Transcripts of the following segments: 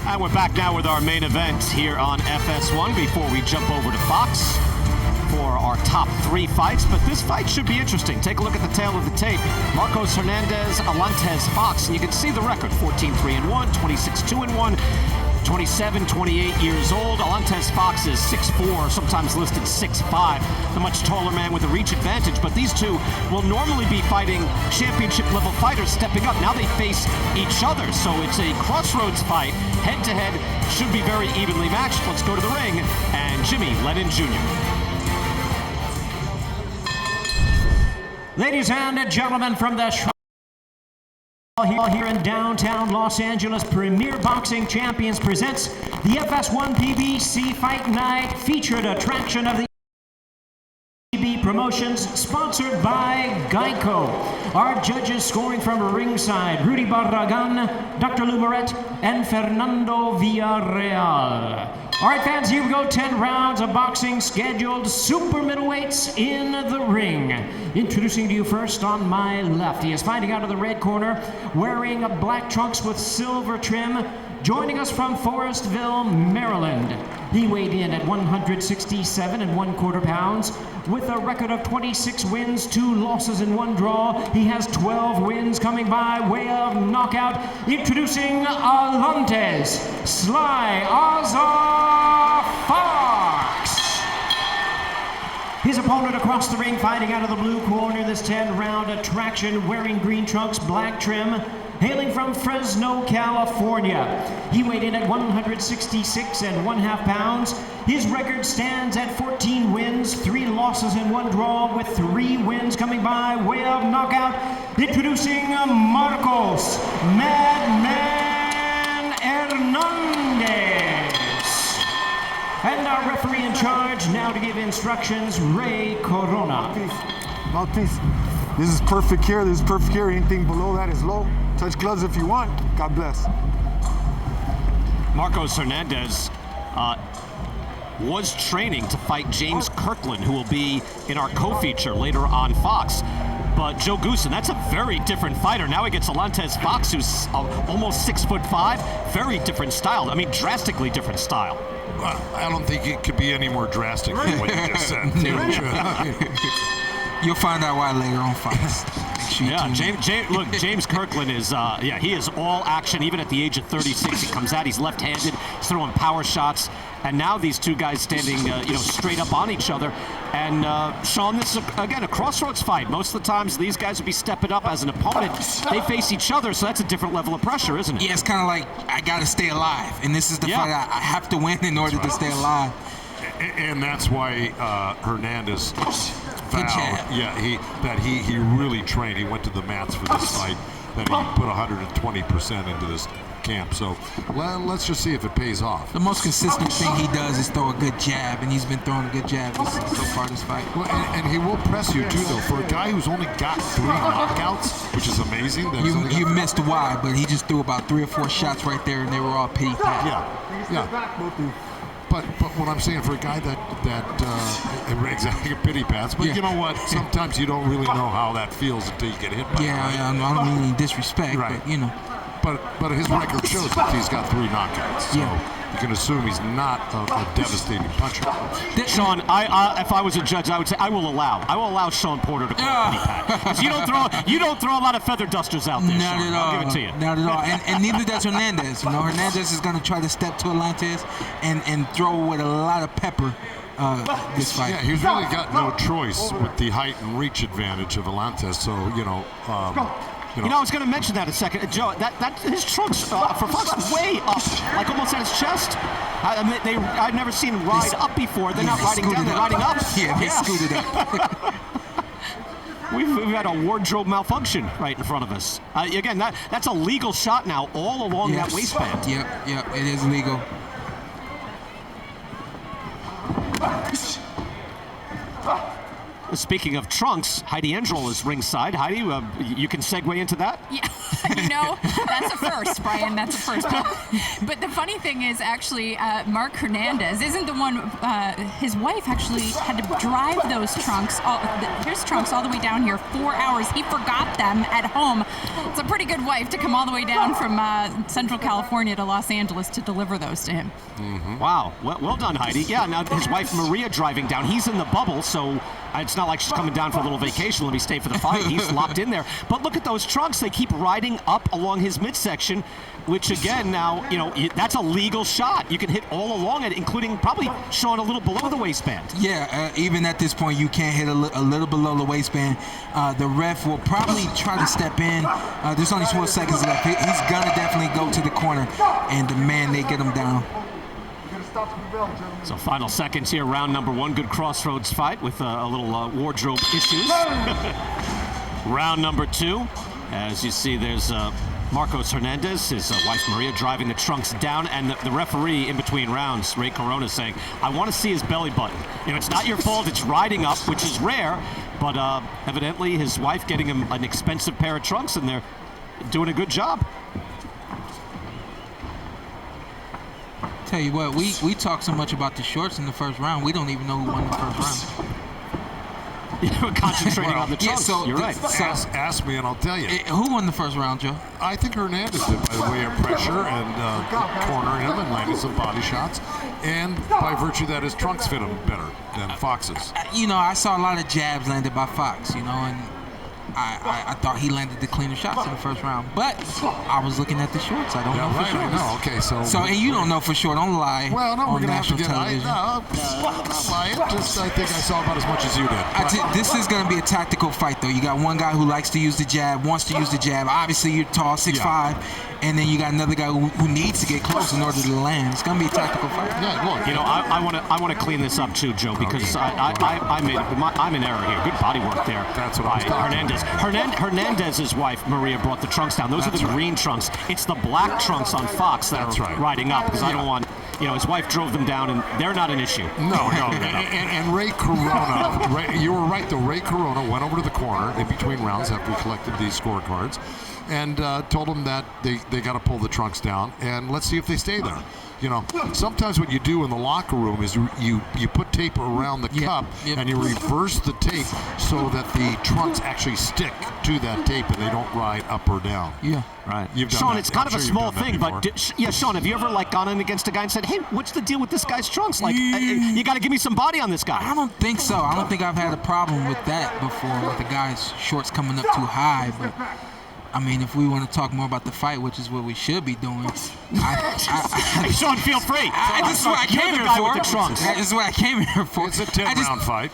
And we're back now with our main event here on FS1 before we jump over to Fox for our top 3 fights. But this fight should be interesting. Take a look at the tail of the tape. Marcos Hernandez, Alantez Fox, and you can see the record: 14-3-1, 26-2-1, 27, 28 years old. Alantez Fox is 6'4", sometimes listed 6'5", the much taller man with a reach advantage. But these two will normally be fighting championship-level fighters stepping up. Now they face each other, so it's a crossroads fight. Head-to-head should be very evenly matched. Let's go to the ring, and Jimmy Lennon Jr. Ladies and gentlemen, from the here in downtown Los Angeles, Premier Boxing Champions presents the FS1 PBC Fight Night featured attraction of the PB Promotions, sponsored by Geico. Our judges scoring from ringside: Rudy Barragan, Dr. Lou Moret, and Fernando Villarreal. All right, fans, here we go. 10 rounds of boxing scheduled. Super middleweights in the ring. Introducing to you first on my left. He is fighting out of the red corner, wearing black trunks with silver trim. Joining us from Forestville, Maryland. He weighed in at 167 1/4 pounds with a record of 26 wins, 2 losses, and 1 draw. He has 12 wins coming by way of knockout. Introducing Alantez Fox. His opponent across the ring, fighting out of the blue corner, this 10-round attraction, wearing green trunks, black trim, hailing from Fresno, California. He weighed in at 166 1/2 pounds. His record stands at 14 wins, 3 losses, and 1 draw, with 3 wins coming by way of knockout. Introducing Marcos Madman Hernandez. And our referee in charge now to give instructions, Ray Corona. Mouthpiece. This is perfect here. This is perfect here. Anything below that is low. Touch gloves if you want. God bless. Marcos Hernandez was training to fight James Kirkland, who will be in our co-feature later on Fox. But Joe Goosen, that's a very different fighter. Now he gets Alantez Fox, who's almost 6'5", very different style. I mean, drastically different style. Well, I don't think it could be any more drastic than what you just said. You'll find out why later on Fox. Yeah, James Kirkland is, he is all action. Even at the age of 36, he comes out, he's left-handed, he's throwing power shots. And now these two guys standing, straight up on each other. And Sean, this is, again, a crossroads fight. Most of the times, these guys will be stepping up as an opponent. They face each other, so that's a different level of pressure, isn't it? Yeah, it's kind of like, I got to stay alive. And this is the fight I have to win in order to stay alive. And that's why Hernandez vowed, he really trained. He went to the mats for this fight, that he put 120% into this camp. So let's just see if it pays off. The most consistent thing he does is throw a good jab, and he's been throwing a good jab so far this fight. Well, and he will press you too, though. For a guy who's only got 3 knockouts, which is amazing. You missed why, but he just threw about 3 or 4 shots right there, and they were all pity pat. Yeah. But what I'm saying, for a guy that exactly a pity pass, but you know what? Sometimes you don't really know how that feels until you get hit by it. I don't mean any disrespect, right. But But his record shows that he's got 3 knockouts. So you can assume he's not a devastating puncher. Sean, if I was a judge, I would say I will allow Sean Porter to call pity pat. Because you don't throw a lot of feather dusters out there. Not Sean. at all. I'll give it to you. Not at all. And neither does Hernandez. Hernandez is going to try to step to Alantez and throw with a lot of pepper. This fight. Yeah, he's really got no choice with the height and reach advantage of Alantez. So I was going to mention that a second, Joe. That his trunks for Fox way up, like almost at his chest. I've never seen him ride up before. They're not riding down; they're riding up. Yeah, they scooted up. We've had a wardrobe malfunction right in front of us. Again, that's a legal shot now, all along that waistband. Yep, it is legal. Speaking of trunks, Heidi Angel is ringside. Heidi, you can segue into that? Yeah, that's a first, Brian. That's a first. But the funny thing is, actually, Mark Hernandez isn't the one. His wife actually had to drive those trunks, his trunks, all the way down here 4 hours. He forgot them at home. It's a pretty good wife to come all the way down from Central California to Los Angeles to deliver those to him. Mm-hmm. Wow. Well done, Heidi. Yeah, now his wife Maria driving down. He's in the bubble, so it's not like she's coming down for a little vacation. Let me stay for the fight. He's locked in there. But look at those trunks. They keep riding up along his midsection, which again, now, that's a legal shot. You can hit all along it, including probably Sean a little below the waistband. Yeah, even at this point, you can't hit a little below the waistband. The ref will probably try to step in. There's only 12 seconds left. He's gonna definitely go to the corner and demand they get him down. So final seconds here, round number 1. Good crossroads fight with a little wardrobe issues. Round number 2. As you see, there's Marcos Hernandez, his wife Maria, driving the trunks down, and the referee in between rounds, Ray Corona, saying, I want to see his belly button. It's not your fault, it's riding up, which is rare, but evidently his wife getting him an expensive pair of trunks, and they're doing a good job. Tell you what, we talk so much about the shorts in the first round, we don't even know who won the first round. We're concentrating on the trunks. Yeah, so you're right. Ask me and I'll tell you. Who won the first round, Joe? I think Hernandez did by the way of pressure and cornering him and landing some body shots, and by virtue that his trunks fit him better than Fox's. I saw a lot of jabs landed by Fox, and I thought he landed the cleaner shots in the first round, but I was looking at the shorts. I don't know for sure. No, okay, so and you don't know for sure. Don't lie. Well, no, we're gonna have to get. television. I'm not lying. Just I think I saw about as much as you did. This is going to be a tactical fight, though. You got one guy who likes to use the jab, wants to use the jab. Obviously, you're tall, 6'5", and then you got another guy who needs to get close in order to land. It's going to be a tactical fight. Yeah, look. I want to clean this up too, Joe, because I'm in error here. Good body work there. That's what I was talking Hernandez. Hernandez's wife Maria brought the trunks down. Those are the green trunks. It's the black trunks on Fox that are riding up, because I don't want. His wife drove them down, and they're not an issue. No. and Ray Corona, you were right, though. Ray Corona went over to the corner in between rounds after he collected these scorecards and told them that they got to pull the trunks down, and let's see if they stay there. Sometimes what you do in the locker room is you put tape around the cup and you reverse the tape so that the trunks actually stick to that tape and they don't ride up or down. Yeah. Right. You've done Sean, that. it's kind of a small thing, but yeah, Sean, have you ever gone in against a guy and said, hey, what's the deal with this guy's trunks? You got to give me some body on this guy. I don't think so. I don't think I've had a problem with that before, with the guy's shorts coming up too high, but if we want to talk more about the fight, which is what we should be doing, hey, Sean, feel free. This is what I came here for. This is what I came here for. It's a 10-round fight.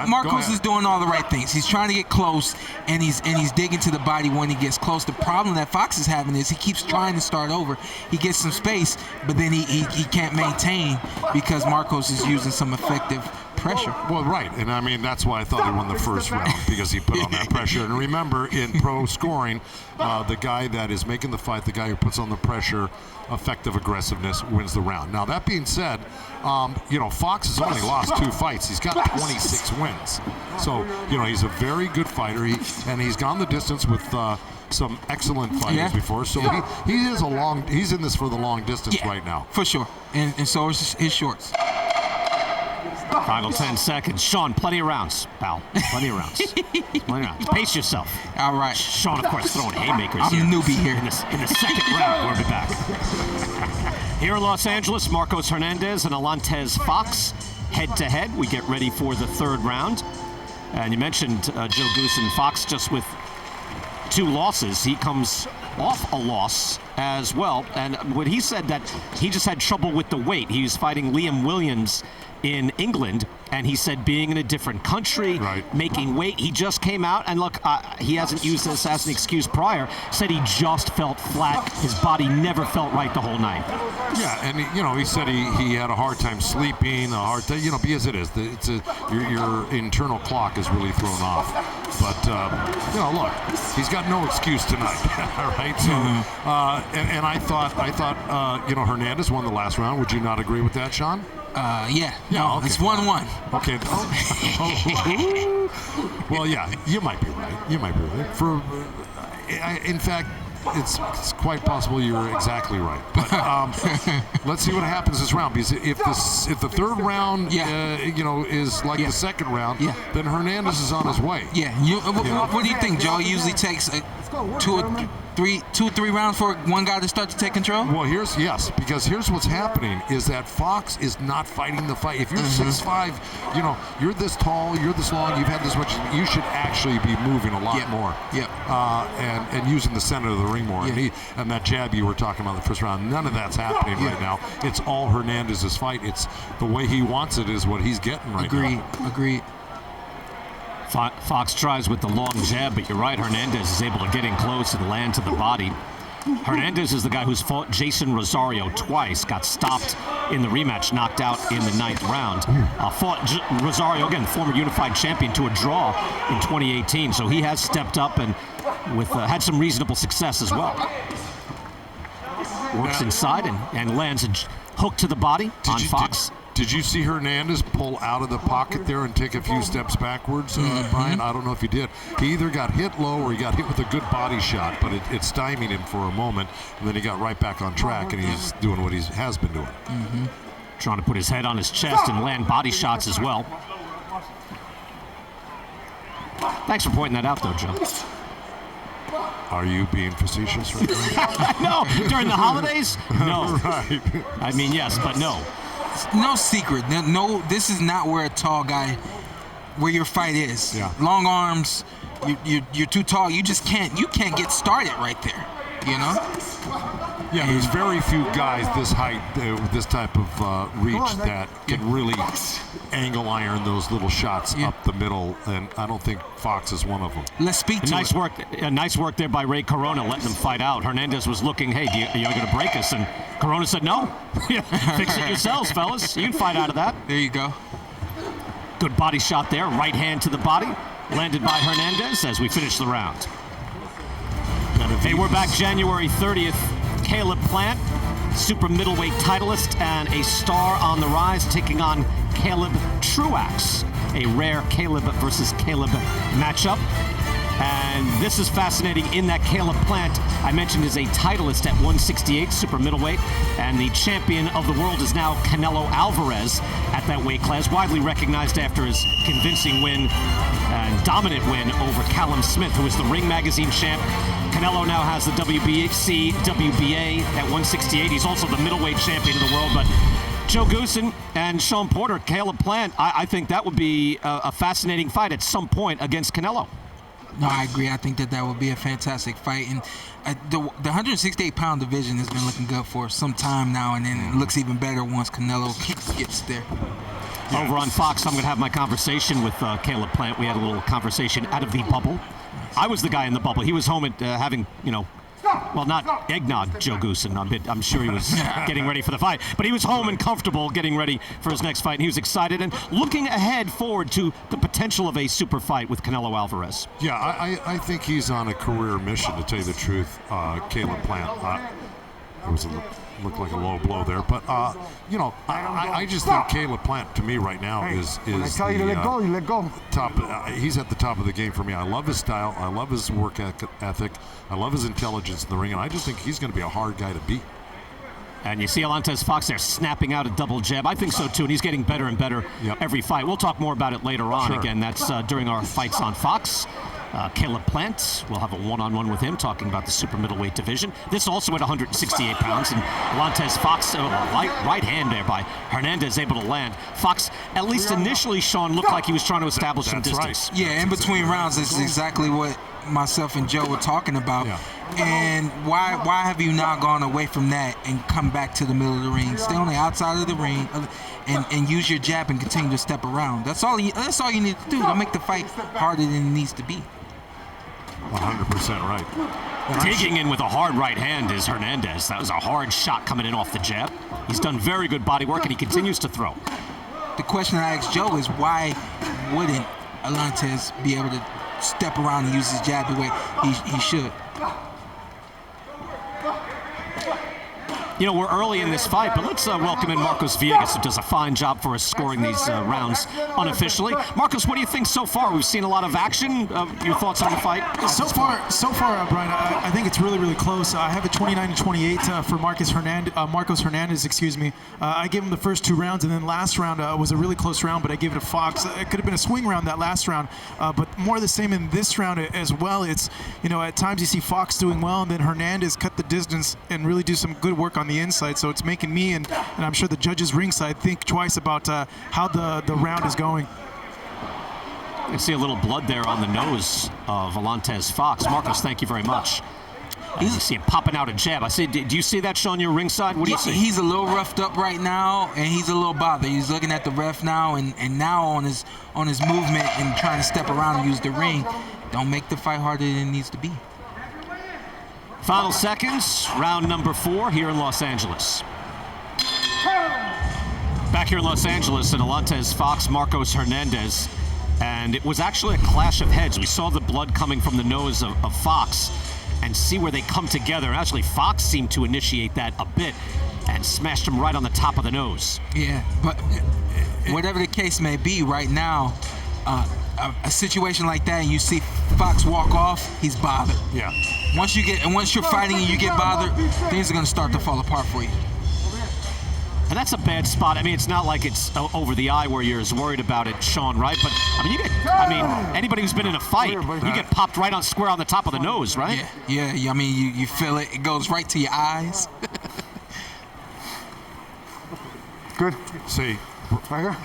Marcos is doing all the right things. He's trying to get close, and he's digging to the body when he gets close. The problem that Fox is having is he keeps trying to start over. He gets some space, but then he can't maintain because Marcos is using some effective pressure. Well, right, and that's why I thought he won the first round, because he put on that pressure. And remember, in pro scoring, the guy that is making the fight, the guy who puts on the pressure, effective aggressiveness, wins the round. Now, that being said, Fox has only lost 2 fights. He's got 26 wins. So, he's a very good fighter, and he's gone the distance with some excellent fighters before. So he's in this for the long distance right now. For sure. And so is his shorts. Final 10 seconds. Sean, plenty of rounds, pal. Plenty of rounds. Pace yourself. All right. Sean, of course, throwing haymakers I'm here. a newbie here. In the second round, we'll be back. Here in Los Angeles, Marcos Hernandez and Alantez Fox head-to-head. We get ready for the third round. And you mentioned Joe Goose and Fox just with 2 losses. He comes off a loss as well. And when he said that he just had trouble with the weight, he was fighting Liam Williams in England, and he said being in a different country, making weight, he just came out, and look, he hasn't used this as an excuse prior, said he just felt flat, his body never felt right the whole night. Yeah, and he said he had a hard time sleeping, because it is, your internal clock is really thrown off. But, look, he's got no excuse tonight, all right? So, and I thought, Hernandez won the last round. Would you not agree with that, Sean? Yeah. Yeah, No, okay. it's 1-1. Okay. Well, yeah, you might be right. You might be right. In fact, it's quite possible you're exactly right. But let's see what happens this round. Because if the third round, is like the second round, then Hernandez is on his way. Yeah. What do you think, Joe? It usually takes 2 or 3 rounds for one guy to start to take control? Well, because here's what's happening is that Fox is not fighting the fight. If you're 6'5", you're this tall, you're this long, you've had this much, you should actually be moving a lot more. Yeah. And using the center of the ring more. Yeah. And that jab you were talking about in the first round, none of that's happening right now. It's all Hernandez's fight. It's the way he wants it is what he's getting right now. Agreed. Fox tries with the long jab, but you're right, Hernandez is able to get in close and land to the body. Hernandez is the guy who's fought Jason Rosario twice, got stopped in the rematch, knocked out in the 9th round. Fought Rosario, again, former unified champion, to a draw in 2018, so he has stepped up and had some reasonable success as well. Works inside and lands a hook to the body on Fox. Did you see Hernandez pull out of the pocket there and take a few steps backwards, Brian? I don't know if he did. He either got hit low or he got hit with a good body shot, but it stymied him for a moment, and then he got right back on track, and he's doing what he has been doing. Trying to put his head on his chest and land body shots as well. Thanks for pointing that out, though, Joe. Are you being facetious right now? No, during the holidays? No. Right. I mean, yes, but no. No secret. No, this is not where a tall guy, where your fight is. Yeah. Long arms, you're too tall. You can't get started right there. Yeah, there's very few guys this height, with this type of reach that can really angle iron those little shots up the middle, and I don't think Fox is one of them. Let's speak to Nice work there by Ray Corona, letting them fight out. Hernandez was looking, hey, are you going to break us? And Corona said, no. Fix it yourselves, fellas. You can fight out of that. There you go. Good body shot there. Right hand to the body. Landed by Hernandez as we finish the round. Hey, we're back January 30th. Caleb Plant, super middleweight titleist and a star on the rise, taking on Caleb Truax, a rare Caleb versus Caleb matchup. And this is fascinating in that Caleb Plant, I mentioned, is a titleist at 168 super middleweight, and the champion of the world is now Canelo Alvarez at that weight class, widely recognized after his convincing win and dominant win over Callum Smith, who is the Ring Magazine champ. Canelo now has the WBC, WBA at 168. He's also the middleweight champion of the world, but Joe Goosen and Sean Porter, Caleb Plant, I think that would be a fascinating fight at some point against Canelo. No, I agree. I think that would be a fantastic fight. And the 168-pound division has been looking good for some time now, and then it looks even better once Canelo gets there. Over on Fox, I'm going to have my conversation with Caleb Plant. We had a little conversation out of the bubble. I was the guy in the bubble. He was home at having, well, not eggnog, Joe Goosen. I'm sure he was getting ready for the fight. But he was home and comfortable getting ready for his next fight. And he was excited and looking ahead forward to the potential of a super fight with Canelo Alvarez. Yeah, I think he's on a career mission, to tell you the truth, Caleb Plant. Looked like a low blow there, but I just think Caleb Plant, to me right now, is when I tell you to let go, you let go. He's at the top of the game for me. I love his style. I love his work ethic. I love his intelligence in the ring, and I just think he's going to be a hard guy to beat. And you see Alantez Fox there snapping out a double jab. I think so too, and he's getting better and better every fight. We'll talk more about it later on. Sure. Again, that's during our fights on Fox. Caleb Plant, we'll have a one-on-one with him talking about the super middleweight division. This also at 168 pounds, and Alantez Fox, right hand there by Hernandez, able to land. Fox, at least initially, Sean, looked like he was trying to establish some distance. Right. Yeah, in between rounds, this is exactly what myself and Joe were talking about. Yeah. And why have you not gone away from that and come back to the middle of the ring? Stay on the outside of the ring and use your jab and continue to step around. That's all you need to do to make the fight harder than it needs to be. 100% right. Digging in with a hard right hand is Hernandez. That was a hard shot coming in off the jab. He's done very good body work, and he continues to throw. The question I asked Joe is, why wouldn't Alantez be able to step around and use his jab the way he should? You know, we're early in this fight, but let's welcome in Marcos Villegas, who does a fine job for us scoring these rounds unofficially. Marcos, what do you think so far? We've seen a lot of action. Your thoughts on the fight? So far, Brian, I think it's really, really close. I have it 29-28 for Marcos Hernandez. Excuse me. I gave him the first 2 rounds, and then last round was a really close round, but I gave it to Fox. It could have been a swing round that last round, but more of the same in this round as well. It's, you know, at times you see Fox doing well, and then Hernandez cut the distance and really do some good work on the inside. So it's making me and I'm sure the judges ringside think twice about how the round is going. I see a little blood there on the nose of Alantez Fox. Marcos, thank you very much. You see him popping out a jab. I see. Do you see that, Sean? Your ringside? What do you see? He's a little roughed up right now, and he's a little bothered. He's looking at the ref now, and now on his movement and trying to step around and use the ring. Don't make the fight harder than it needs to be. Final seconds, round number 4 here in Los Angeles. Back here in Los Angeles, and Alantez Fox, Marcos Hernandez, and it was actually a clash of heads. We saw the blood coming from the nose of Fox, and see where they come together. Actually, Fox seemed to initiate that a bit and smashed him right on the top of the nose. Yeah, but whatever the case may be, right now, a situation like that, and you see Fox walk off, he's bothered. Yeah. Once you're fighting and you get bothered, things are going to start to fall apart for you. And that's a bad spot. I mean, it's not like it's over the eye where you're as worried about it, Sean, right? But I mean, anybody who's been in a fight, you get popped right on square on the top of the nose, right? Yeah. I mean, you feel it. It goes right to your eyes. Good. See, Right here.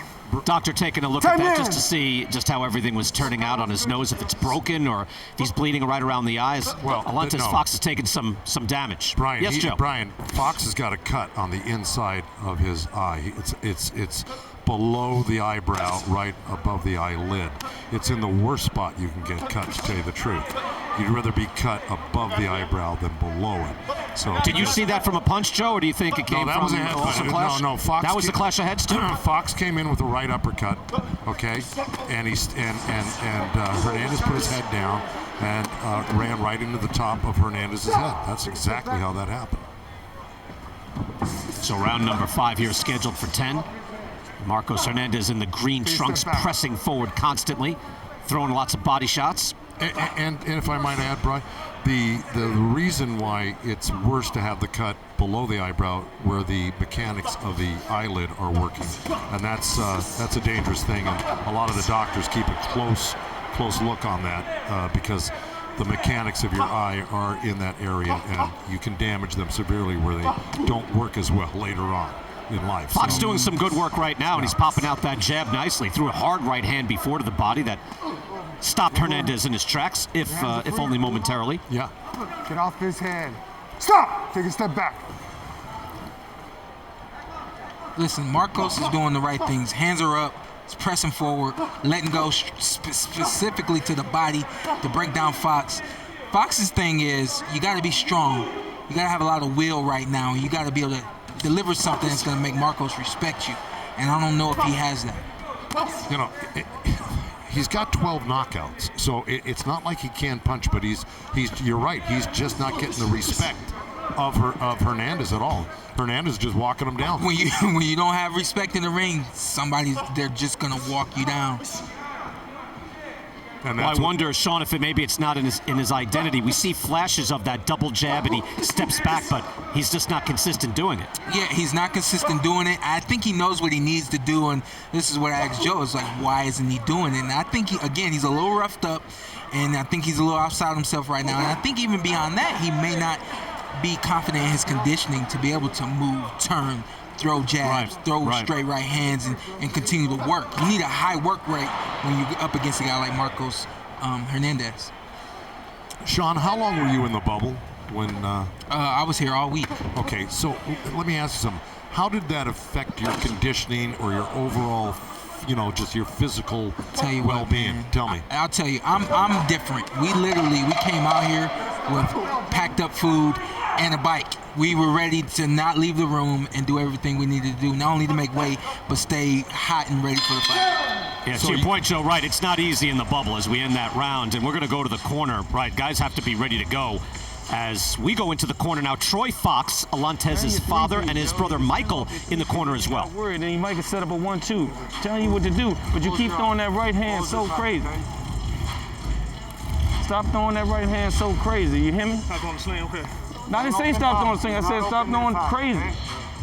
Doctor taking a look at that just to see just how everything was turning out on his nose, if it's broken or if he's bleeding right around the eyes. Well, Alantez no. Fox has taken some damage. Brian, yes, Joe. Brian, Fox has got a cut on the inside of his eye. It's below the eyebrow, right above the eyelid. It's in the worst spot you can get cut, to tell you the truth. You'd rather be cut above the eyebrow than below it. So did you see that from a punch, Joe, or do you think it came that from was a headbutt. clash? No, Fox. That was the clash of heads too. Fox came in with a right uppercut, okay, and Hernandez put his head down and ran right into the top of Hernandez's head. That's exactly how that happened. So round number 5 here scheduled for 10. Marcos Hernandez in the green trunks, pressing forward constantly, throwing lots of body shots. And if I might add, Brian, the reason why it's worse to have the cut below the eyebrow, where the mechanics of the eyelid are working, and that's a dangerous thing, and a lot of the doctors keep a close look on that because the mechanics of your eye are in that area, and you can damage them severely where they don't work as well later on in life. Fox doing some good work right now, and he's popping out that jab nicely. Threw a hard right hand before to the body that stopped Hernandez in his tracks, if only momentarily. Yeah. Get off his hand. Stop! Take a step back. Listen, Marcos is doing the right things. Hands are up. He's pressing forward, letting go specifically to the body to break down Fox. Fox's thing is you got to be strong. You got to have a lot of will right now. You got to be able to deliver something that's going to make Marcos respect you. And I don't know if he has that. You know, he's got 12 knockouts, so it's not like he can't punch, but you're right, he's just not getting the respect of Hernandez at all. Hernandez is just walking him down. When you don't have respect in the ring, they're just gonna walk you down. And I wonder, Sean, if maybe it's not in his identity. We see flashes of that double jab, and he steps back, but he's just not consistent doing it. Yeah, he's not consistent doing it. I think he knows what he needs to do, and this is what I asked Joe. It's like, why isn't he doing it? And I think, he's a little roughed up, and I think he's a little outside himself right now. And I think even beyond that, he may not be confident in his conditioning to be able to move, turn, throw jabs, throw straight right hands, and continue to work. You need a high work rate when you're up against a guy like Marcos Hernandez. Sean, how long were you in the bubble when? I was here all week. Okay, so let me ask you something. How did that affect your conditioning or your overall, just your physical well-being? Tell me. I'll tell you, I'm different. We came out here with packed up food and a bike. We were ready to not leave the room and do everything we needed to do, not only to make weight, but stay hot and ready for the fight. Yeah, so to your point, Joe, right, it's not easy in the bubble as we end that round, and we're going to go to the corner, right? Guys have to be ready to go. As we go into the corner now, Troy Fox, Alantez's father, and his brother Michael in the corner as well. Worried, then you might set up a 1-2, telling you what to do, but you keep throwing that right hand so crazy. Stop throwing that right hand so crazy. You hear me? Stop throwing the sling, okay. No, I didn't say stop throwing the sling. I said stop throwing crazy.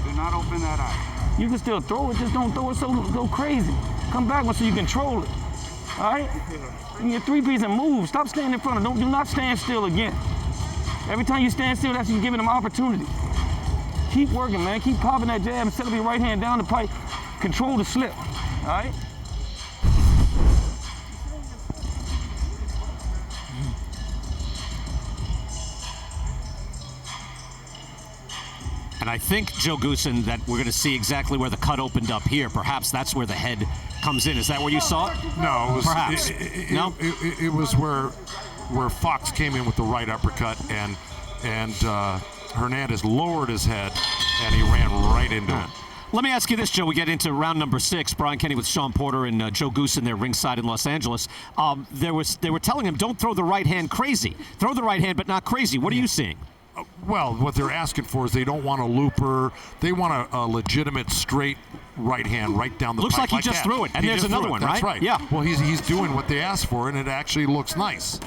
Do not open that eye. You can still throw it, just don't throw it so crazy. Come back so you control it. All right? You get 3-piece and move. Stop standing in front of. Do not stand still again. Every time you stand still, that's you giving them opportunity. Keep working, man. Keep popping that jab and set up your right hand down the pipe. Control the slip. All right? And I think, Joe Goosen, that we're going to see exactly where the cut opened up here. Perhaps that's where the head comes in. Is that where you saw it? No, it was, perhaps. No? It was where Fox came in with the right uppercut, and Hernandez lowered his head, and he ran right into it. Let me ask you this, Joe. We get into round number 6. Brian Kenny with Sean Porter and Joe Goosen there ringside in Los Angeles. They were telling him, don't throw the right hand crazy. Throw the right hand, but not crazy. What are you seeing? Well, what they're asking for is they don't want a looper. They want a legitimate straight right hand right down the Looks pipe. like he just threw it, and there's another one, right? That's right. Yeah. Well, he's doing what they asked for, and it actually looks nice.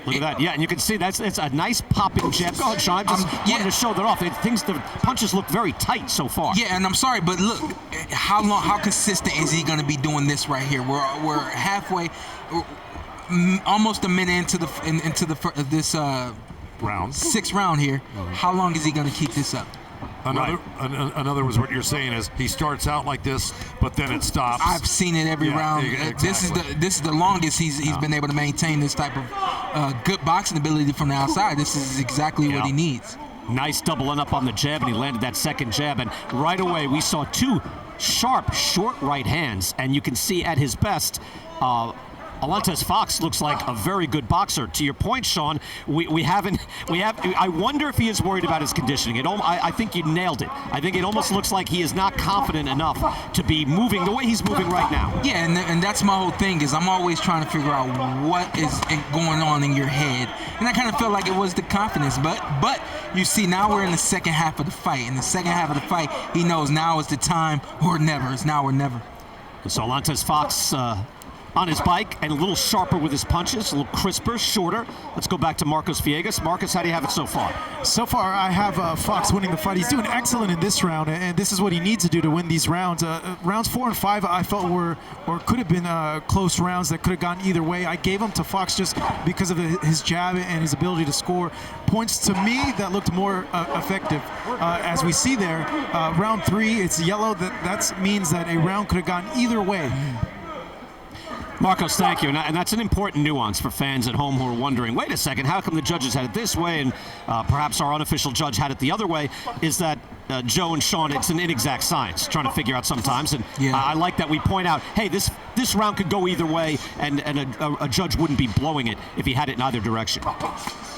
Look at that. Yeah, and you can see it's a nice popping jab. Go ahead, Sean. I just wanted to show that off. The punches look very tight so far. Yeah, and I'm sorry, but look, how consistent is he going to be doing this right here? We're halfway, almost a minute into this round. 6th round here. How long is he going to keep this up? Another was what you're saying is he starts out like this, but then it stops. I've seen it every round. Exactly. This is the longest he's been able to maintain this type of good boxing ability from the outside. This is exactly what he needs. Nice doubling up on the jab, and he landed that second jab, and right away we saw 2 sharp, short right hands, and you can see at his best, Alantez Fox looks like a very good boxer. To your point, Sean, I wonder if he is worried about his conditioning. I think you nailed it. I think it almost looks like he is not confident enough to be moving the way he's moving right now. Yeah, and that's my whole thing is I'm always trying to figure out what is going on in your head. And I kind of felt like it was the confidence. But you see, now we're in the second half of the fight. In the second half of the fight, he knows now is the time or never. It's now or never. So Alantez Fox on his bike and a little sharper with his punches, a little crisper, shorter. Let's go back to Marcos Villegas. Marcos, how do you have it so far? So far, I have Fox winning the fight. He's doing excellent in this round, and this is what he needs to do to win these rounds. Rounds 4 and 5, I felt were, or could have been close rounds that could have gone either way. I gave them to Fox just because of his jab and his ability to score points to me that looked more effective. As we see there, round 3, it's yellow. That means that a round could have gone either way. Marcos, thank you. And that's an important nuance for fans at home who are wondering, wait a second, how come the judges had it this way and perhaps our unofficial judge had it the other way? Is that Joe and Sean, it's an inexact science, trying to figure out sometimes. And I like that we point out, hey, this round could go either way, and a judge wouldn't be blowing it if he had it in either direction.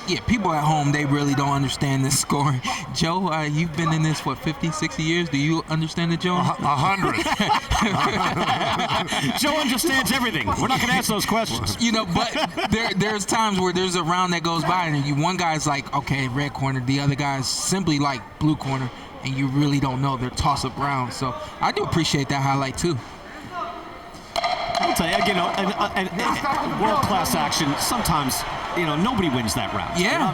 Yeah, people at home, they really don't understand this scoring. Joe, you've been in this, 50, 60 years? Do you understand it, Joe? 100. Joe understands everything. We're not going to ask those questions. But there's times where there's a round that goes by, and one guy's like, okay, red corner. The other guy's simply like blue corner, and you really don't know. They're toss-up rounds. So I do appreciate that highlight, too. I'll tell you, world-class action, sometimes, nobody wins that round. Yeah.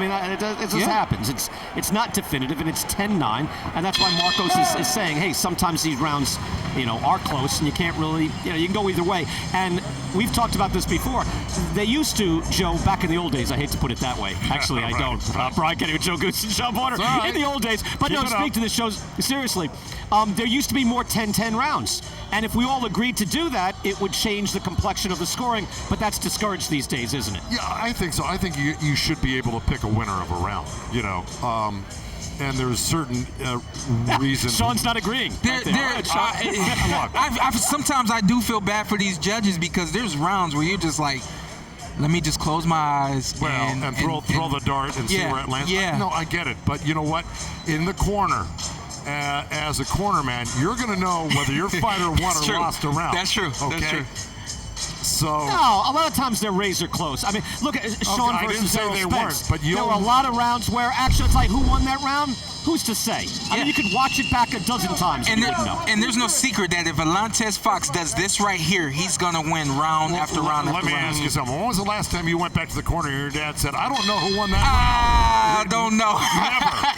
It just happens. It's not definitive, and it's 10-9, and that's why Marcos is saying, hey, sometimes these rounds, are close, and you can't really, you can go either way. And we've talked about this before. They used to, Joe, back in the old days, I hate to put it that way. Actually, I don't. Brian Kenny with Joe Goose and Sean Porter in the old days. But speak to this show seriously. There used to be more 10-10 rounds. And if we all agreed to do that, it would change the complexion of the scoring. But that's discouraged these days, isn't it? Yeah, I think so. I think you should be able to pick a winner of a round, and there's certain reasons. Sean's not agreeing. Sometimes I do feel bad for these judges because there's rounds where you're just like, let me just close my eyes. And throw the dart and see where it lands. Yeah. No, I get it. But you know what? In the corner, as a corner man, you're going to know whether your fighter won or lost a round. That's true. Okay? That's true. So no, a lot of times they're razor close. I mean, look at Sean I versus didn't say Errol they Spence. weren't, but there were a lot of rounds where actually it's like, who won that round? Who's to say? I mean, you could watch it back a dozen times and you wouldn't know. And there's no secret that if Alantez Fox does this right here, he's gonna win round after round after round. Let me ask you something. When was the last time you went back to the corner and your dad said, "I don't know who won that round"? I don't know.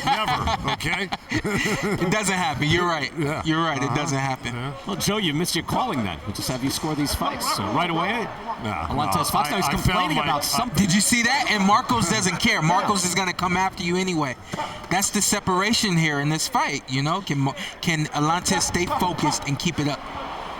Never. Okay. It doesn't happen. You're right. Yeah. You're right. It doesn't happen. Yeah. Well, Joe, you missed your calling then. We'll just have you score these fights. So right away, Alantez Fox, now he's complaining about something. Did you see that? And Marcos doesn't care. Marcos is going to come after you anyway. That's the separation here in this fight. You know, can Alantez stay focused and keep it up?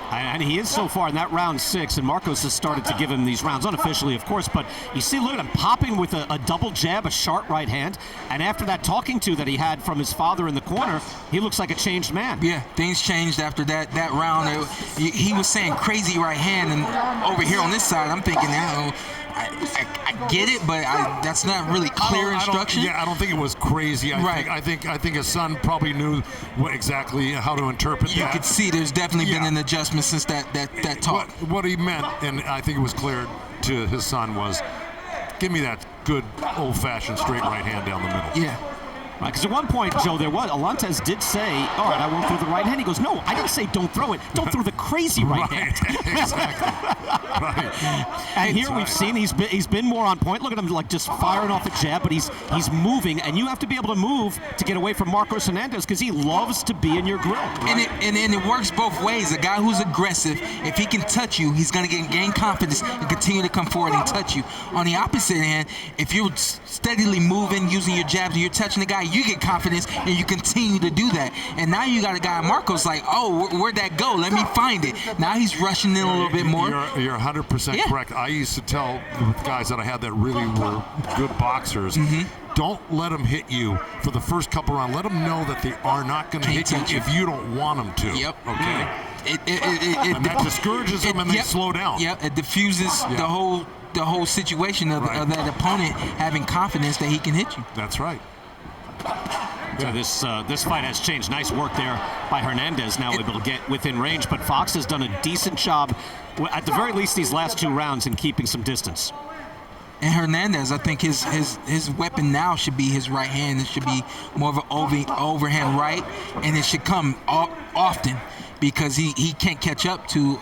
And he is so far in that round 6, and Marcos has started to give him these rounds, unofficially, of course, but you see, look at him popping with a double jab, a sharp right hand, and after that talking to that he had from his father in the corner, he looks like a changed man. Yeah, things changed after that round. He was saying crazy right hand, and over here on this side, I'm thinking, I get it, but that's not really clear instruction. I don't think it was crazy. I think his son probably knew exactly how to interpret that. You could see there's definitely been an adjustment since that talk. What he meant, and I think it was clear to his son, was give me that good old-fashioned straight right hand down the middle. Yeah. Because at one point, Joe, Alantez did say, all right, I won't throw the right hand. He goes, no, I didn't say don't throw it. Don't throw the crazy right hand. Exactly. Right. And here we've seen he's been more on point. Look at him like just firing off a jab, but he's moving, and you have to be able to move to get away from Marcos Hernandez because he loves to be in your grill. Right? And it works both ways. A guy who's aggressive, if he can touch you, he's going to gain confidence and continue to come forward and touch you. On the opposite hand, if you're steadily moving, using your jabs, and you're touching the guy, you get confidence and you continue to do that. And now you got a guy, Marcos, like, oh, where'd that go? Let me find it. Now he's rushing in a little bit more. You're 100% correct. I used to tell the guys that I had that really were good boxers, don't let them hit you for the first couple rounds. Let them know that they are not going to hit you if you don't want them to. Yep. Okay. And that discourages them and they slow down. Yep. It diffuses the whole situation of that opponent having confidence that he can hit you. That's right. So this fight has changed. Nice work there by Hernandez, now able to get within range, but Fox has done a decent job, at the very least these last 2 rounds, in keeping some distance. And Hernandez, I think his weapon now should be his right hand. It should be more of an overhand right, and it should come often because he can't catch up to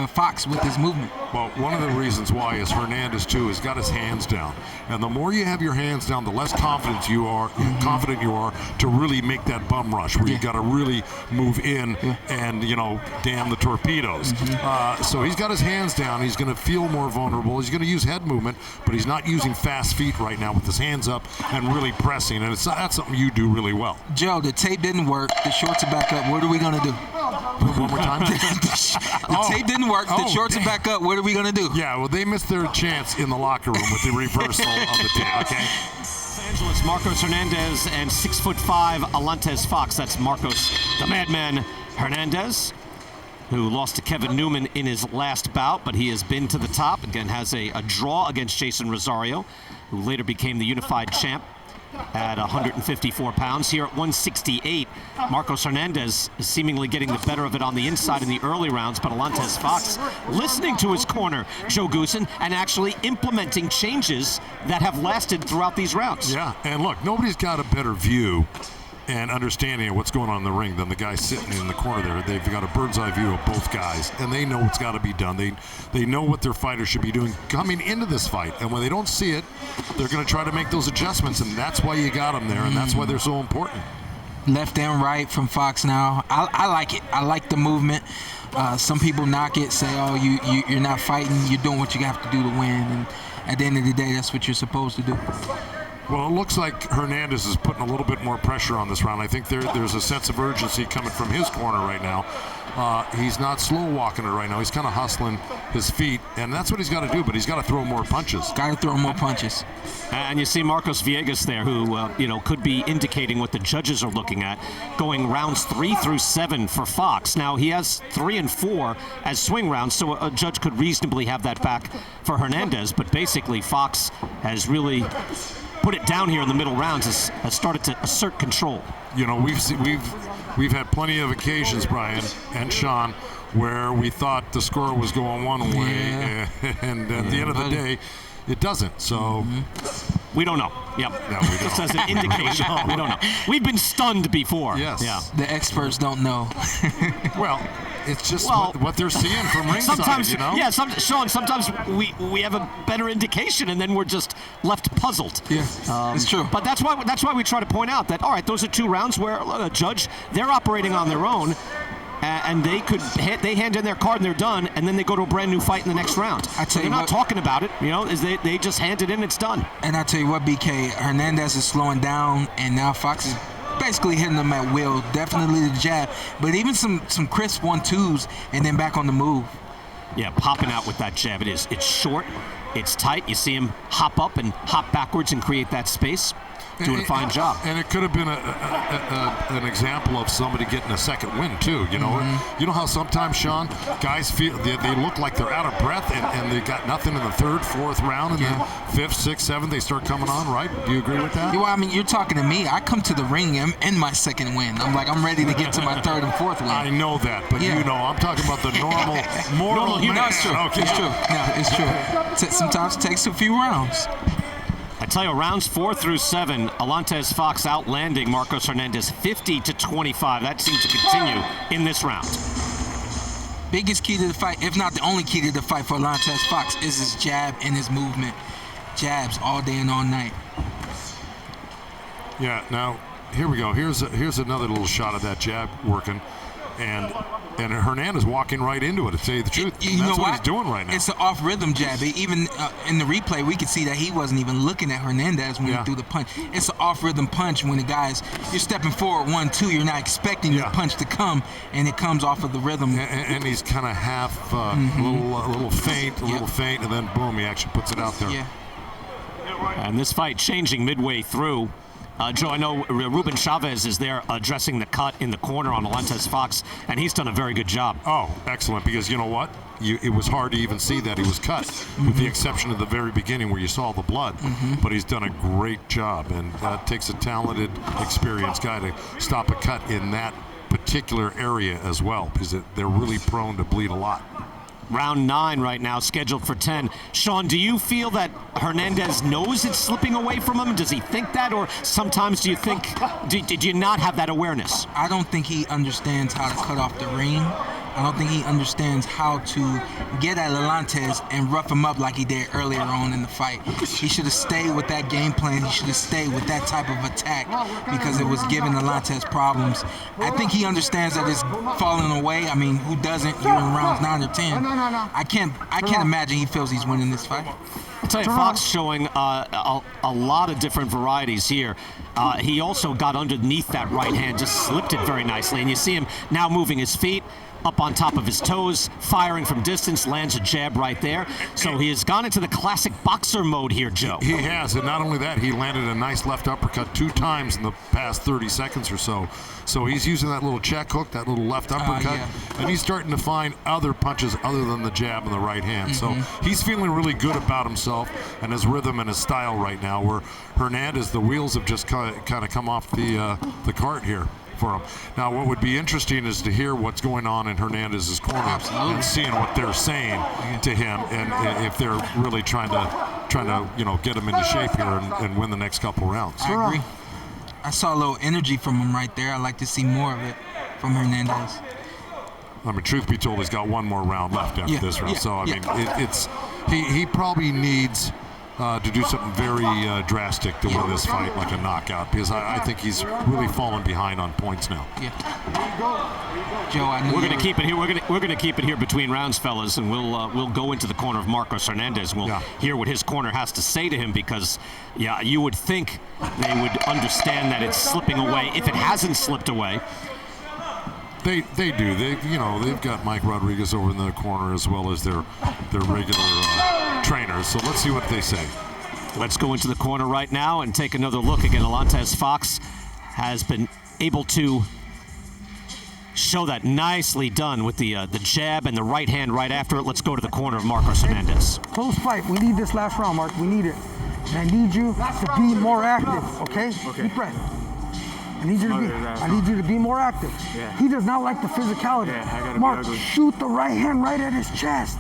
Fox with his movement. Well, one of the reasons why is Hernandez too has got his hands down, and the more you have your hands down, the less confident you are to really make that bum rush where you got to really move in and damn the torpedoes. So he's got his hands down. He's going to feel more vulnerable. He's going to use head movement, but he's not using fast feet right now with his hands up and really pressing. And that's something you do really well. Joe, the tape didn't work. The shorts are back up. What are we going to do? One more time. The tape didn't work. The shorts are back up. What are we going to do? Yeah, well, they missed their chance in the locker room with the reversal of the tape, okay? Los Angeles, Marcos Hernandez, and 6'5" Alantez Fox. That's Marcos, the Madman Hernandez, who lost to Kevin Newman in his last bout, but he has been to the top. Again, has a draw against Jason Rosario, who later became the unified champ at 154 pounds. Here at 168, Marcos Hernandez is seemingly getting the better of it on the inside in the early rounds, but Alantez Fox listening to his corner, Joe Goosen, and actually implementing changes that have lasted throughout these rounds. Yeah, and look, nobody's got a better view and understanding of what's going on in the ring than the guy sitting in the corner there. They've got a bird's eye view of both guys, and they know what's got to be done. They know what their fighters should be doing coming into this fight, and when they don't see it, they're going to try to make those adjustments, and that's why you got them there, and that's why they're so important. Left and right from Fox now. I like it. I like the movement. Some people knock it, say, oh, you're not fighting. You're doing what you have to do to win, and at the end of the day, that's what you're supposed to do. Well, it looks like Hernandez is putting a little bit more pressure on this round. I think there's a sense of urgency coming from his corner right now. He's not slow walking it right now. He's kind of hustling his feet, and that's what he's got to do, but he's got to throw more punches. Got to throw more punches. And you see Marcos Villegas there, who could be indicating what the judges are looking at, going rounds 3 through 7 for Fox. Now, he has 3 and 4 as swing rounds, so a judge could reasonably have that back for Hernandez, but basically Fox has really put it down here in the middle rounds, has started to assert control. We've had plenty of occasions, Brian and Sean, where we thought the score was going one way, and at the end of the day, it doesn't. So we don't know. Yep. No, we don't. Just as an indication, we don't know. We've been stunned before. Yes. Yeah. The experts don't know. Well, it's just what they're seeing from ringside, sometimes, you know? Yeah, Sean, sometimes we have a better indication, and then we're just left puzzled. Yeah, it's true. But that's why we try to point out that, all right, those are 2 rounds where a judge, they're operating on their own, and they hand in their card and they're done, and then they go to a brand new fight in the next round. They're not talking about it, they just hand it in, it's done. And I tell you what, BK, Hernandez is slowing down, and now Fox is basically hitting them at will. Definitely the jab, but even some crisp 1-2s, and then back on the move. Yeah, popping out with that jab. It's short, it's tight. You see him hop up and hop backwards and create that space. Doing a fine job. And it could have been an example of somebody getting a second win too. You know, you know how sometimes, Sean, guys feel they look like they're out of breath and they got nothing in the 3rd, 4th round, and then 5th, 6th, 7th they start coming on. Right? Do you agree with that? Well, I mean, you're talking to me. I come to the ring in my 2nd win. I'm ready to get to my 3rd and 4th win. I know that, but you know, I'm talking about the normal No, man. it's true. Okay. It's true. No, it's true. Sometimes it takes a few rounds. I tell you, rounds 4 through 7, Alantez Fox outlanding Marcos Hernandez 50-25. That seems to continue in this round. Biggest key to the fight, if not the only key to the fight for Alantez Fox, is his jab and his movement. Jabs all day and all night. Yeah. Now here we go. Here's another little shot of that jab working, and Hernandez walking right into it, to tell you the truth. That's what he's doing right now. It's an off-rhythm jab. Even in the replay, we could see that he wasn't even looking at Hernandez when he threw the punch. It's an off-rhythm punch when you're stepping forward 1-2, you're not expecting your punch to come, and it comes off of the rhythm. And he's kind of half, a little faint, and then boom, he actually puts it out there. Yeah. And this fight changing midway through. Joe, I know Ruben Chavez is there addressing the cut in the corner on Alantez Fox, and he's done a very good job. Oh, excellent, because you know what? It was hard to even see that he was cut, with the exception of the very beginning where you saw the blood. But he's done a great job, and that takes a talented, experienced guy to stop a cut in that particular area as well, because they're really prone to bleed a lot. Round 9 right now, scheduled for 10. Sean, do you feel that Hernandez knows it's slipping away from him? Does he think that, or sometimes do you think, did you not have that awareness? I don't think he understands how to cut off the ring. I don't think he understands how to get at Alantez and rough him up like he did earlier on in the fight. He should have stayed with that game plan. He should have stayed with that type of attack because it was giving Alantez problems. I think he understands that it's falling away. I mean, who doesn't? You're in rounds 9 or 10. I can't imagine he feels he's winning this fight. I'll tell you, Fox showing a lot of different varieties here. He also got underneath that right hand, just slipped it very nicely. And you see him now moving his feet up on top of his toes, firing from distance, lands a jab right there. So he has gone into the classic boxer mode here, Joe. He has, and not only that, he landed a nice left uppercut 2 times in the past 30 seconds or so. So he's using that little check hook, that little left uppercut, and he's starting to find other punches other than the jab and the right hand. So he's feeling really good about himself and his rhythm and his style right now, where Hernandez, the wheels have just kind of come off the cart here for him. Now, what would be interesting is to hear what's going on in Hernandez's corner and seeing what they're saying to him, and if they're really trying to get him into shape here and win the next couple rounds. I agree. I saw a little energy from him right there. I'd like to see more of it from Hernandez. I mean, truth be told, he's got one more round left after this round. So I mean, he probably needs to do something very drastic to win this fight, like a knockout, because I think he's really fallen behind on points now. Joe, I know we're going to keep it here. We're going to keep it here between rounds, fellas, and we'll go into the corner of Marcos Hernandez. We'll hear what his corner has to say to him, because you would think they would understand that it's slipping away if it hasn't slipped away. They do. They've got Mike Rodriguez over in the corner, as well as their regular trainers. So let's see what they say. Let's go into the corner right now and take another look. Again, Alantez Fox has been able to show that nicely done with the jab and the right hand right after it. Let's go to the corner of Marcos Hernandez. Close fight. We need this last round, Mark. We need it. And I need you to be more active, okay? Deep breath. I need you to be more active. Yeah. He does not like the physicality. Yeah, I gotta Mark, be ugly. shoot the right hand right at his chest.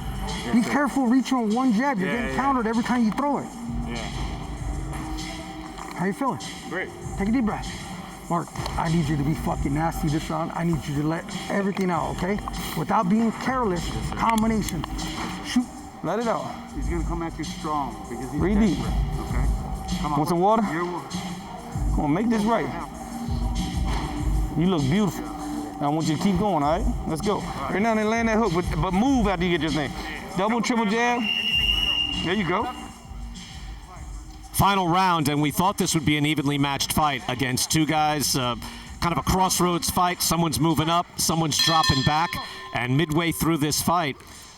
Be careful reaching on one jab. You're getting countered every time you throw it. Yeah. How you feeling? Great. Take a deep breath. Mark, I need you to be fucking nasty this round. I need you to let everything out, okay? Without being careless, combination. Shoot. Let it out. He's gonna come at you strong because he's Breathe deep. desperate. Okay. Come on. Want some water? You're, Come on, make this right. You look beautiful. I want you to keep going, all right? Let's go. Right now, they land that hook, but move after you get your thing. Double, triple jab. There you go. Final round, and we thought this would be an evenly matched fight against two guys, kind of a crossroads fight. Someone's moving up, someone's dropping back, and midway through this fight,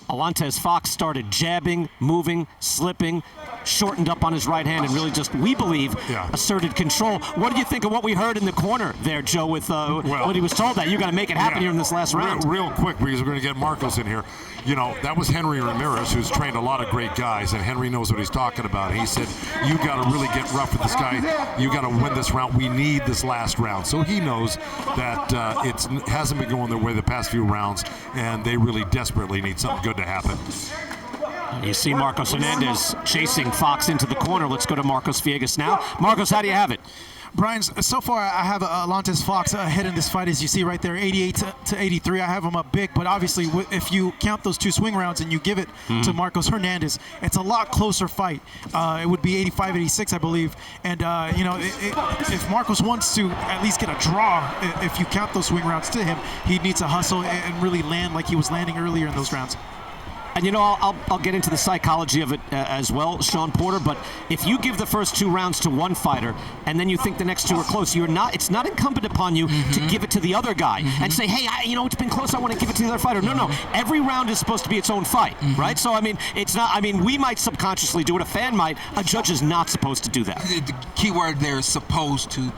Alantez Fox started jabbing, moving, slipping, shortened up on his right hand, and really just, we believe, asserted control. What do you think of what we heard in the corner there, Joe, with what he was told that you got to make it happen here in this last round? Real quick, because we're going to get Marcos in here. You know, that was Henry Ramirez, who's trained a lot of great guys, and Henry knows what he's talking about. He said, you got to really get rough with this guy. You got to win this round. We need this last round. So he knows that it hasn't been going their way the past few rounds, and they really desperately need something good to happen. You see Marcos Hernandez chasing Fox into the corner. Let's go to Marcos Viegas now. Marcos, how do you have it? Brian, so far I have Alantez Fox ahead in this fight, as you see right there, 88 to 83. I have him up big, but obviously if you count those two swing rounds and you give it to Marcos Hernandez, it's a lot closer fight. It would be 85-86, I believe. And, you know, if Marcos wants to at least get a draw, if you count those swing rounds to him, he needs to hustle and really land like he was landing earlier in those rounds. And, you know, I'll get into the psychology of it as well, Sean Porter, but if you give the first two rounds to one fighter and then you think the next two are close, it's not incumbent upon you to give it to the other guy and say, hey, you know, it's been close, I want to give it to the other fighter. No, every round is supposed to be its own fight, right? So, I mean, it's not, I mean, we might subconsciously do it, a fan might, a judge is not supposed to do that. The key word there is supposed to,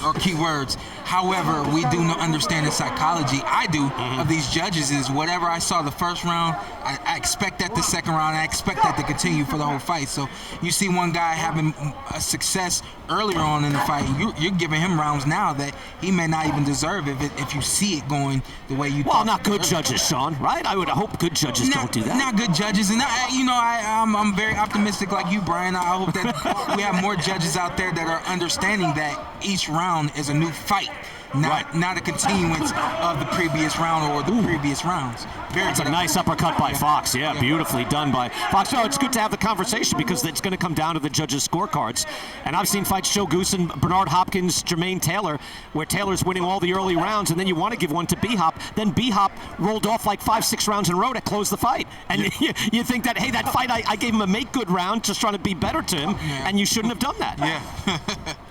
or key words. However, we do understand the psychology, I do, of these judges is whatever I saw the first round, I expect that the second round, I expect that to continue for the whole fight. So you see one guy having a success earlier on in the fight, you're giving him rounds now that he may not even deserve if you see it going the way you. Well, not good judges, Sean, right? I would hope good judges don't do that. Not good judges, and I'm very optimistic like you, Brian. I hope that we have more judges out there that are understanding that each round is a new fight. Not a continuance of the previous round or the previous rounds. That's a nice uppercut by Fox. Yeah, beautifully done by Fox. No, it's good to have the conversation because it's going to come down to the judges' scorecards. And I've seen fights, Joe Goosen, Bernard Hopkins, Jermaine Taylor, where Taylor's winning all the early rounds, and then you want to give one to B-Hop. Then B-Hop rolled off like 5-6 rounds in a row to close the fight. And you think that, hey, that fight, I gave him a make-good round just trying to be better to him, and you shouldn't have done that.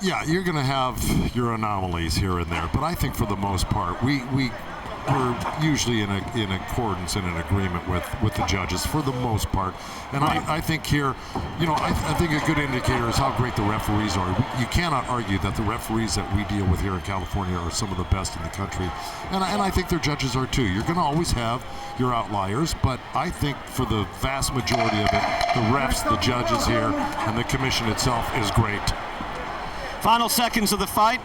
Yeah, you're going to have your anomalies here and there. But I think for the most part, we're usually in accordance and in agreement with the judges for the most part. And I think here, you know, I think a good indicator is how great the referees are. You cannot argue that the referees that we deal with here in California are some of the best in the country. And I think their judges are too. You're going to always have your outliers, but I think for the vast majority of it, the refs, the judges here, and the commission itself is great. Final seconds of the fight.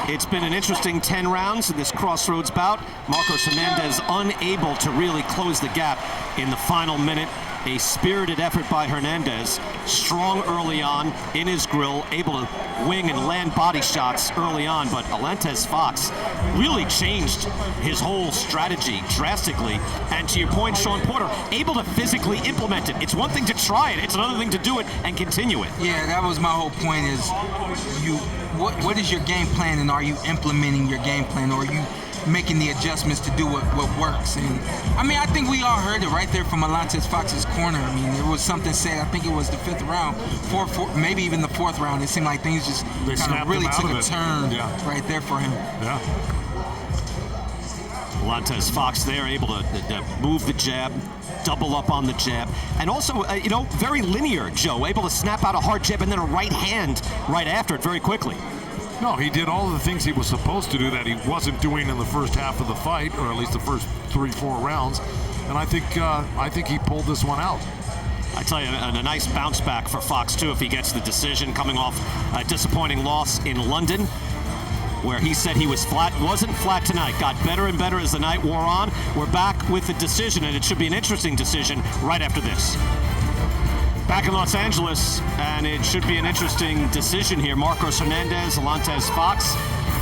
It's been an interesting 10 rounds in this crossroads bout. Marcos Hernandez unable to really close the gap in the final minute. A spirited effort by Hernandez. Strong early on in his grill, able to wing and land body shots early on, but Alantez Fox really changed his whole strategy drastically. And to your point, Sean Porter, able to physically implement it. It's one thing to try it, it's another thing to do it and continue it. Yeah, that was my whole point is what is your game plan, and are you implementing your game plan, or are you making the adjustments to do what works? And I mean, I think we all heard it right there from Alantez Fox's corner. I mean, there was something said, I think it was the fifth round, maybe even the fourth round. It seemed like things just kind of really took a turn right there for him. Yeah. Alantez Fox there, able to move the jab, double up on the jab, and also, very linear, Joe, able to snap out a hard jab and then a right hand right after it very quickly. No, he did all the things he was supposed to do that he wasn't doing in the first half of the fight, or at least the first 3-4 rounds, and I think he pulled this one out. I tell you, a nice bounce back for Fox, too, if he gets the decision, coming off a disappointing loss in London. where he said he was flat. Wasn't flat tonight. Got better and better as the night wore on. We're back with the decision, and it should be an interesting decision right after this. Back in Los Angeles, and it should be an interesting decision here. Marcos Hernandez, Alantez Fox,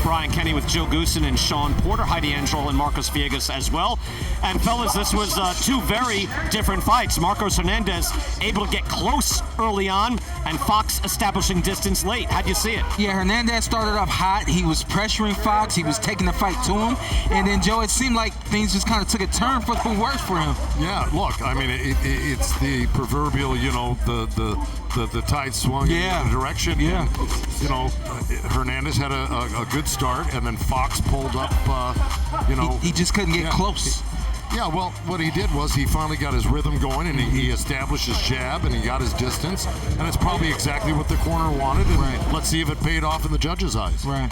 Brian Kenny with Joe Goosen and Sean Porter, Heidi Angel and Marcos Villegas as well. And fellas, this was two very different fights. Marcos Hernandez able to get close early on, and Fox establishing distance late. How'd you see it? Yeah, Hernandez started off hot. He was pressuring Fox. He was taking the fight to him. And then, Joe, it seemed like things just kind of took a turn for the worse for him. Yeah, look, I mean, it's the proverbial, you know, the tide swung in the direction. Yeah. And, you know, Hernandez had a good start, and then Fox pulled up, you know. He just couldn't get close. Yeah, well, what he did was he finally got his rhythm going, and he established his jab, and he got his distance, and it's probably exactly what the corner wanted, and let's see if it paid off in the judges' eyes. Right.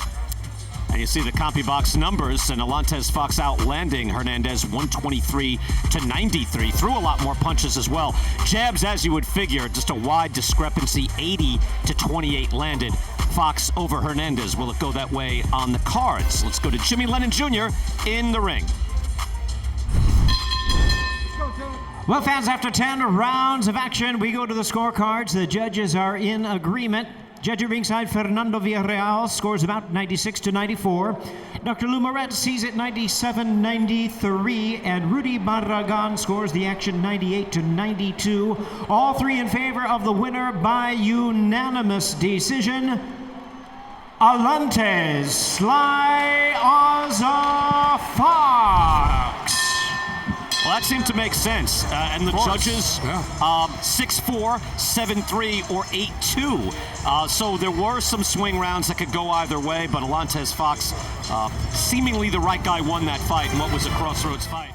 And you see the CompuBox numbers, and Alantez Fox outlanding Hernandez 123 to 93. Threw a lot more punches as well. Jabs, as you would figure, just a wide discrepancy, 80 to 28 landed. Fox over Hernandez. Will it go that way on the cards? Let's go to Jimmy Lennon Jr. in the ring. Well, fans, after 10 rounds of action, we go to the scorecards. The judges are in agreement. Judge at ringside, Fernando Villarreal, scores about 96 to 94. Dr. Lou Moret sees it 97-93, and Rudy Barragan scores the action 98 to 92. All three in favor of the winner by unanimous decision, Alantez Fox. Well, that seemed to make sense. And the judges, 6-4, 7-3, or 8-2. So there were some swing rounds that could go either way, but Alantez Fox, seemingly the right guy, won that fight in what was a crossroads fight.